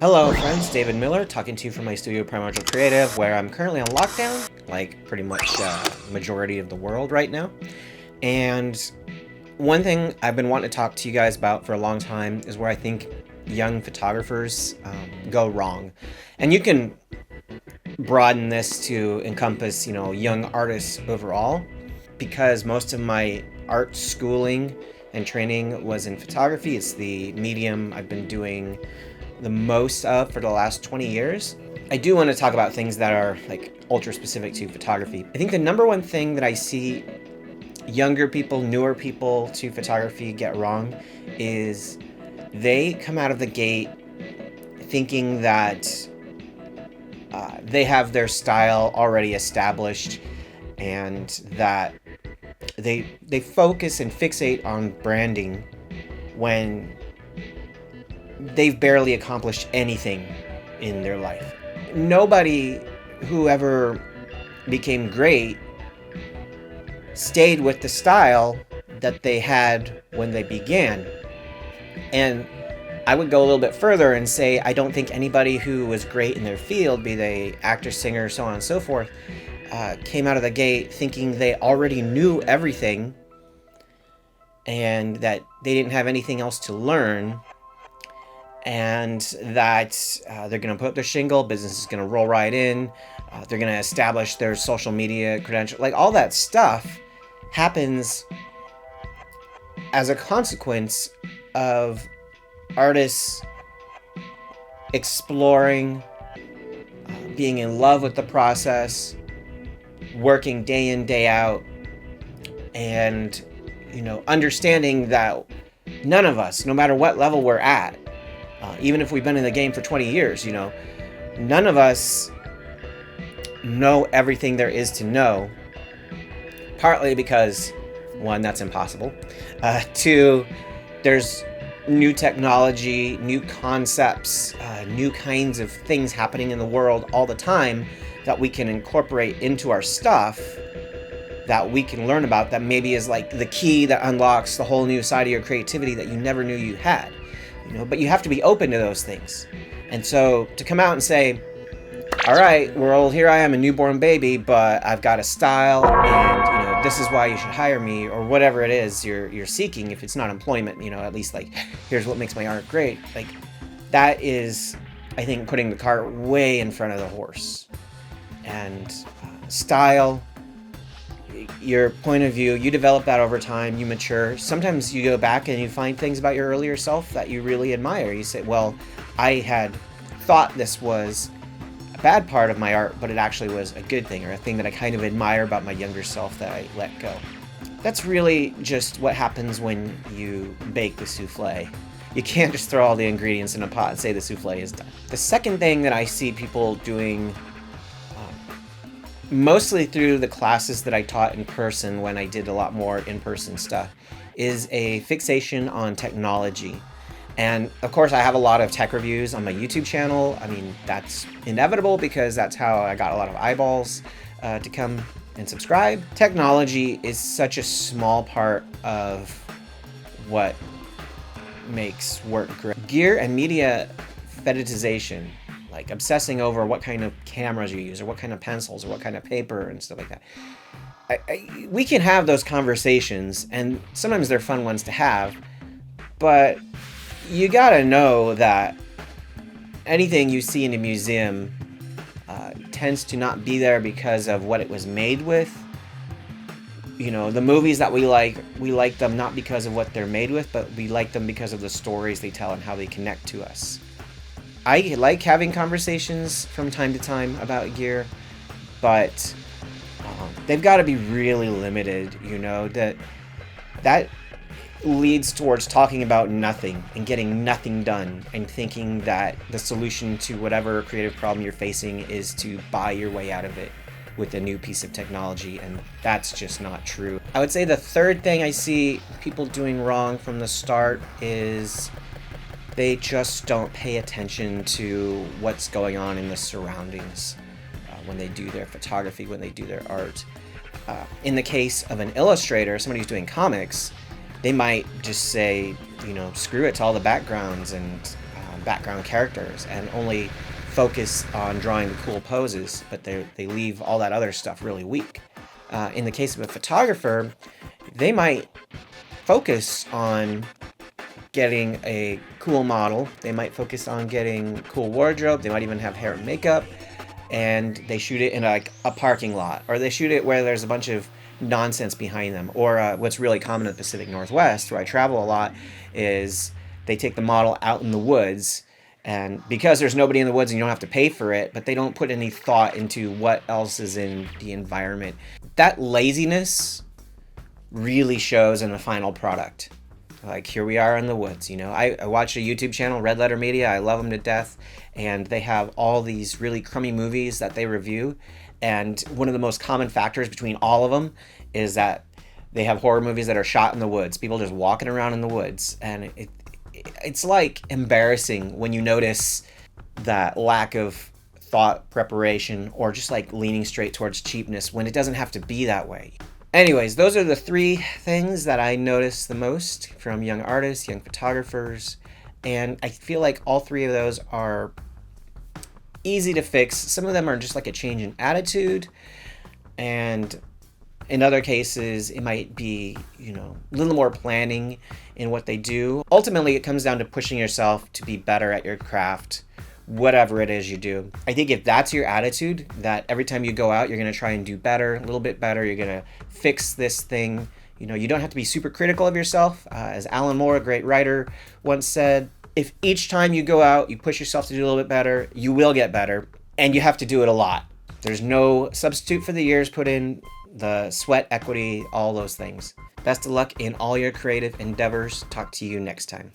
Hello friends, David Miller talking to you from my studio Primordial Creative, where I'm currently on lockdown, like pretty much majority of the world right now. And one thing I've been wanting to talk to you guys about for a long time is where I think young photographers go wrong. And you can broaden this to encompass, young artists overall, because most of my art schooling and training was in photography. It's the medium I've been doing the most of for the last 20 years. I do want to talk about things that are like ultra specific to photography. I think the number one thing that I see younger people, newer people to photography get wrong is they come out of the gate thinking that they have their style already established and that they focus and fixate on branding when they've barely accomplished anything in their life. Nobody who ever became great stayed with the style that they had when they began. And I would go a little bit further and say I don't think anybody who was great in their field, be they actor, singer, so on and so forth, came out of the gate thinking they already knew everything and that they didn't have anything else to learn, and that they're going to put up their shingle, business is going to roll right in, they're going to establish their social media credential. Like, all that stuff happens as a consequence of artists exploring, being in love with the process, working day in, day out, and, understanding that none of us, no matter what level we're at, even if we've been in the game for 20 years, none of us know everything there is to know. Partly because, one, that's impossible. Two, there's new technology, new concepts, new kinds of things happening in the world all the time that we can incorporate into our stuff, that we can learn about, that maybe is like the key that unlocks the whole new side of your creativity that you never knew you had. But you have to be open to those things. And so to come out and say, all right, world, here I am, a newborn baby, but I've got a style, and this is why you should hire me, or whatever it is you're seeking. If it's not employment, at least like, here's what makes my art great. Like, that is, I think, putting the cart way in front of the horse. And style, your point of view, you develop that over time, you mature. Sometimes you go back and you find things about your earlier self that you really admire. You say, well, I had thought this was a bad part of my art, but it actually was a good thing, or a thing that I kind of admire about my younger self that I let go. That's really just what happens when you bake the souffle. You can't just throw all the ingredients in a pot and say the souffle is done. The second thing that I see people doing, mostly through the classes that I taught in person when I did a lot more in-person stuff, is a fixation on technology. And of course, I have a lot of tech reviews on my YouTube channel. I mean, that's inevitable because that's how I got a lot of eyeballs to come and subscribe. Technology is such a small part of what makes work great. Gear and media fetishization, like obsessing over what kind of cameras you use, or what kind of pencils, or what kind of paper and stuff like that. We can have those conversations, and sometimes they're fun ones to have, but you gotta know that anything you see in a museum tends to not be there because of what it was made with. The movies that we like them not because of what they're made with, but we like them because of the stories they tell and how they connect to us. I like having conversations from time to time about gear, but they've got to be really limited, that leads towards talking about nothing and getting nothing done, and thinking that the solution to whatever creative problem you're facing is to buy your way out of it with a new piece of technology, and that's just not true. I would say the third thing I see people doing wrong from the start is they just don't pay attention to what's going on in the surroundings when they do their photography, when they do their art. In the case of an illustrator, somebody who's doing comics, they might just say, screw it to all the backgrounds and background characters and only focus on drawing the cool poses, but they leave all that other stuff really weak. In the case of a photographer, they might focus on getting a cool model, they might focus on getting cool wardrobe, they might even have hair and makeup, and they shoot it in like a parking lot, or they shoot it where there's a bunch of nonsense behind them. Or what's really common in the Pacific Northwest, where I travel a lot, is they take the model out in the woods, and because there's nobody in the woods and you don't have to pay for it, but they don't put any thought into what else is in the environment. That laziness really shows in the final product. Like, here we are in the woods, you know. I watch a YouTube channel, Red Letter Media. I love them to death. And they have all these really crummy movies that they review. And one of the most common factors between all of them is that they have horror movies that are shot in the woods. People just walking around in the woods. And it's like embarrassing when you notice that lack of thought, preparation, or just like leaning straight towards cheapness when it doesn't have to be that way. Anyways, those are the 3 things that I notice the most from young artists, young photographers, and I feel like all 3 of those are easy to fix. Some of them are just like a change in attitude, and in other cases, it might be, you know, a little more planning in what they do. Ultimately, it comes down to pushing yourself to be better at your craft, whatever it is you do. I think if that's your attitude, that every time you go out, you're going to try and do better, a little bit better, you're going to fix this thing. You know, you don't have to be super critical of yourself. As Alan Moore, a great writer, once said, if each time you go out, you push yourself to do a little bit better, you will get better, and you have to do it a lot. There's no substitute for the years put in, the sweat, equity, all those things. Best of luck in all your creative endeavors. Talk to you next time.